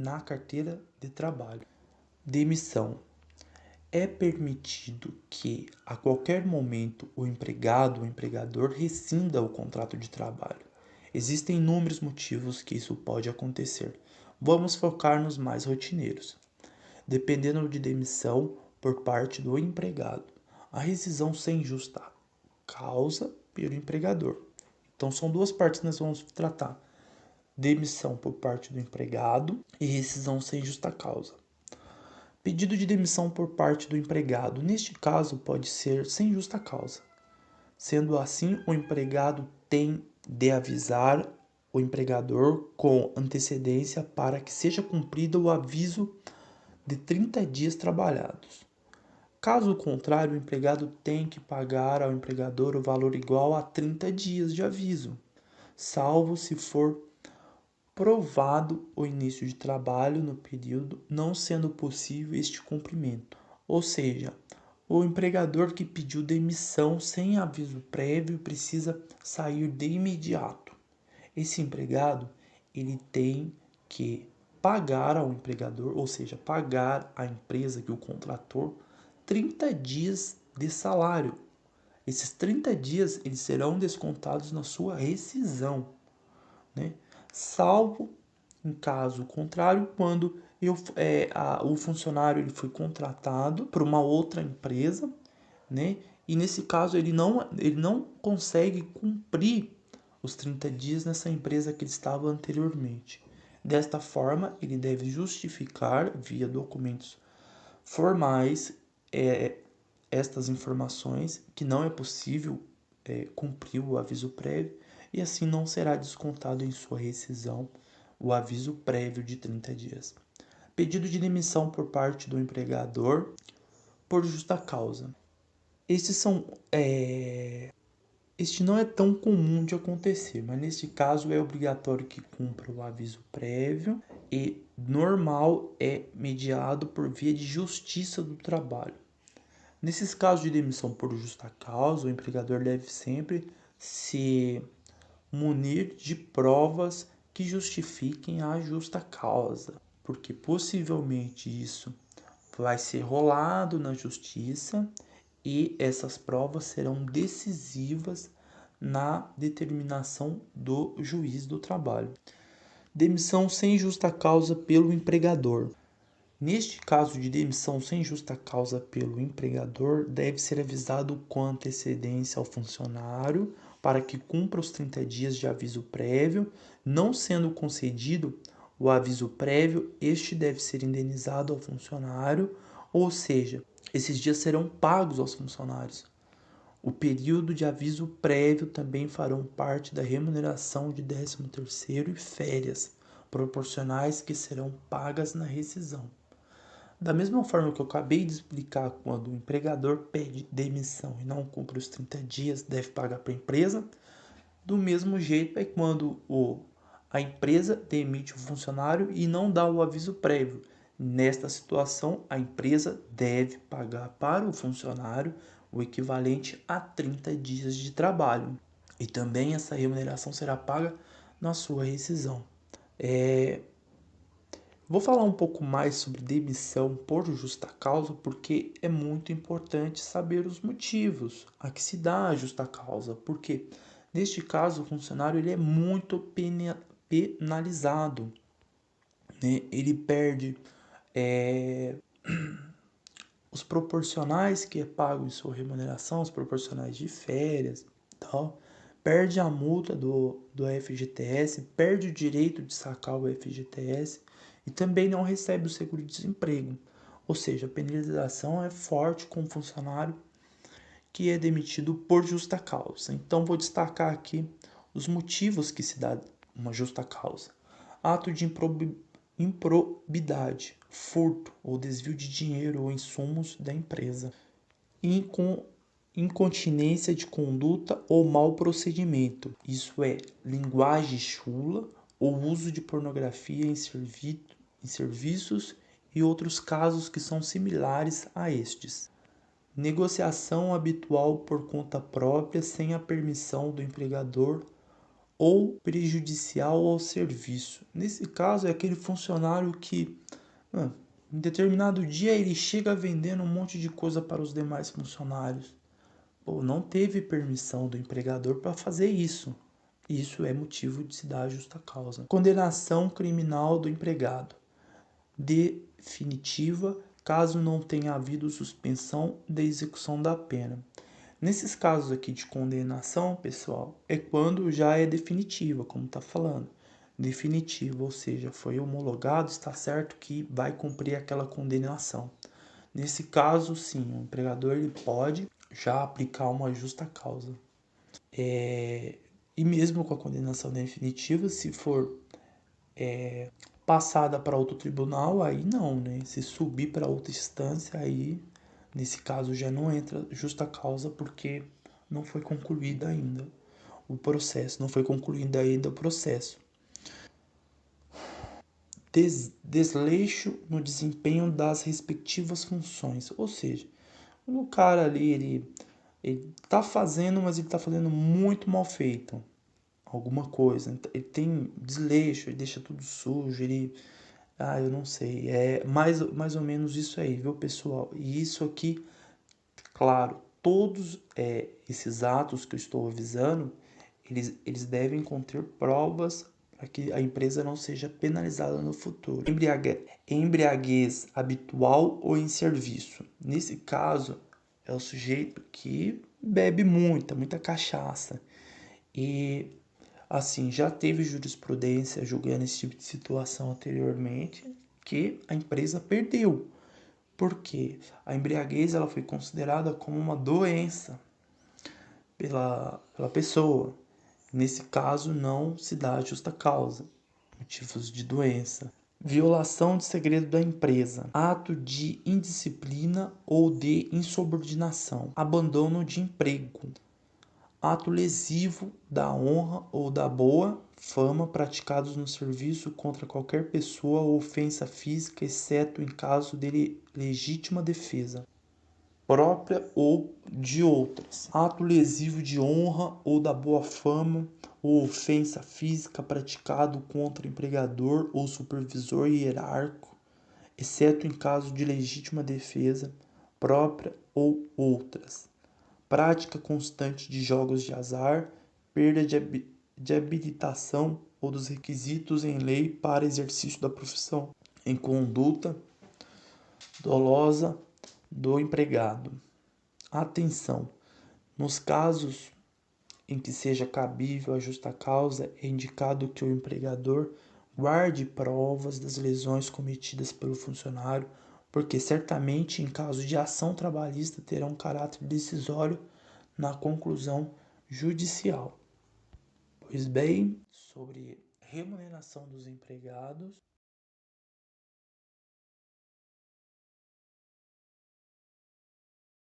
na carteira de trabalho. Demissão. É permitido que, a qualquer momento, o empregado ou empregador rescinda o contrato de trabalho. Existem inúmeros motivos que isso pode acontecer. Vamos focar nos mais rotineiros. Dependendo de demissão por parte do empregado, a rescisão sem justa causa pelo empregador. Então, são duas partes que nós vamos tratar: demissão por parte do empregado e rescisão sem justa causa. Pedido de demissão por parte do empregado. Neste caso, pode ser sem justa causa. Sendo assim, o empregado tem de avisar o empregador com antecedência para que seja cumprido o aviso de 30 dias trabalhados. Caso contrário, o empregado tem que pagar ao empregador o valor igual a 30 dias de aviso, salvo se for provado o início de trabalho no período, não sendo possível este cumprimento. Ou seja, o empregador que pediu demissão sem aviso prévio precisa sair de imediato. Esse empregado, ele tem que pagar ao empregador, ou seja, pagar à empresa que o contratou 30 dias de salário. Esses 30 dias eles serão descontados na sua rescisão, né? Salvo em caso contrário, quando o funcionário ele foi contratado por uma outra empresa, né? E nesse caso ele não consegue cumprir os 30 dias nessa empresa que ele estava anteriormente. Desta forma, ele deve justificar via documentos formais estas informações, que não é possível cumprir o aviso prévio, e assim não será descontado em sua rescisão o aviso prévio de 30 dias. Pedido de demissão por parte do empregador por justa causa. Este não é tão comum de acontecer, mas neste caso é obrigatório que cumpra o aviso prévio e normal é mediado por via de justiça do trabalho. Nesses casos de demissão por justa causa, o empregador deve sempre se munir de provas que justifiquem a justa causa, porque possivelmente isso vai ser rolado na justiça e essas provas serão decisivas na determinação do juiz do trabalho. Demissão sem justa causa pelo empregador. Neste caso de demissão sem justa causa pelo empregador, deve ser avisado com antecedência ao funcionário para que cumpra os 30 dias de aviso prévio. Não sendo concedido o aviso prévio, este deve ser indenizado ao funcionário, ou seja, esses dias serão pagos aos funcionários. O período de aviso prévio também farão parte da remuneração de 13º e férias proporcionais que serão pagas na rescisão. Da mesma forma que eu acabei de explicar, quando o empregador pede demissão e não cumpre os 30 dias, deve pagar para a empresa, do mesmo jeito é quando a empresa demite o funcionário e não dá o aviso prévio. Nesta situação, a empresa deve pagar para o funcionário o equivalente a 30 dias de trabalho. E também essa remuneração será paga na sua rescisão. Vou falar um pouco mais sobre demissão por justa causa, porque é muito importante saber os motivos a que se dá a justa causa. Porque, neste caso, o funcionário ele é muito penalizado, né? Ele perde os proporcionais que é pago em sua remuneração, os proporcionais de férias e tal, perde a multa do FGTS, perde o direito de sacar o FGTS e também não recebe o seguro-desemprego. Ou seja, a penalização é forte com o funcionário que é demitido por justa causa. Então, vou destacar aqui os motivos que se dá uma justa causa. Ato de improbidade, furto ou desvio de dinheiro ou insumos da empresa. Incontinência de conduta ou mau procedimento, isso é, linguagem chula ou uso de pornografia em serviços e outros casos que são similares a estes. Negociação habitual por conta própria sem a permissão do empregador ou prejudicial ao serviço. Nesse caso, é aquele funcionário que, em determinado dia, ele chega vendendo um monte de coisa para os demais funcionários. Pô, não teve permissão do empregador para fazer isso. Isso é motivo de se dar justa causa. Condenação criminal do empregado. Definitiva, caso não tenha havido suspensão da execução da pena. Nesses casos aqui de condenação, pessoal, é quando já é definitiva, como está falando. Definitiva, ou seja, foi homologado, está certo que vai cumprir aquela condenação. Nesse caso, sim, o empregador ele pode já aplicar uma justa causa. E mesmo com a condenação definitiva, se for passada para outro tribunal, aí não, né? Se subir para outra instância, aí nesse caso já não entra justa causa porque não foi concluída ainda o processo, não foi concluído ainda o processo. Desleixo no desempenho das respectivas funções, ou seja, o cara ali ele tá fazendo, mas ele tá fazendo muito mal feito alguma coisa. Ele tem desleixo, ele deixa tudo sujo, eu não sei. É mais ou menos isso aí, viu, pessoal? E isso aqui, claro, todos esses atos que eu estou avisando, eles devem conter provas para que a empresa não seja penalizada no futuro. Embriaguez habitual ou em serviço. Nesse caso, é o sujeito que bebe muita cachaça. E assim, já teve jurisprudência julgando esse tipo de situação anteriormente que a empresa perdeu. Porque a embriaguez ela foi considerada como uma doença pela pessoa. Nesse caso, não se dá a justa causa, motivos de doença. Violação de segredo da empresa, ato de indisciplina ou de insubordinação, abandono de emprego, ato lesivo da honra ou da boa fama praticados no serviço contra qualquer pessoa ou ofensa física, exceto em caso de legítima defesa própria ou de outras. Ato lesivo de honra ou da boa fama ou ofensa física praticado contra empregador ou supervisor hierárquico, exceto em caso de legítima defesa própria ou outras. Prática constante de jogos de azar, perda de habilitação ou dos requisitos em lei para exercício da profissão, em conduta dolosa do empregado. Atenção! Nos casos em que seja cabível a justa causa, é indicado que o empregador guarde provas das lesões cometidas pelo funcionário, porque certamente, em caso de ação trabalhista, terá um caráter decisório na conclusão judicial. Pois bem, sobre remuneração dos empregados,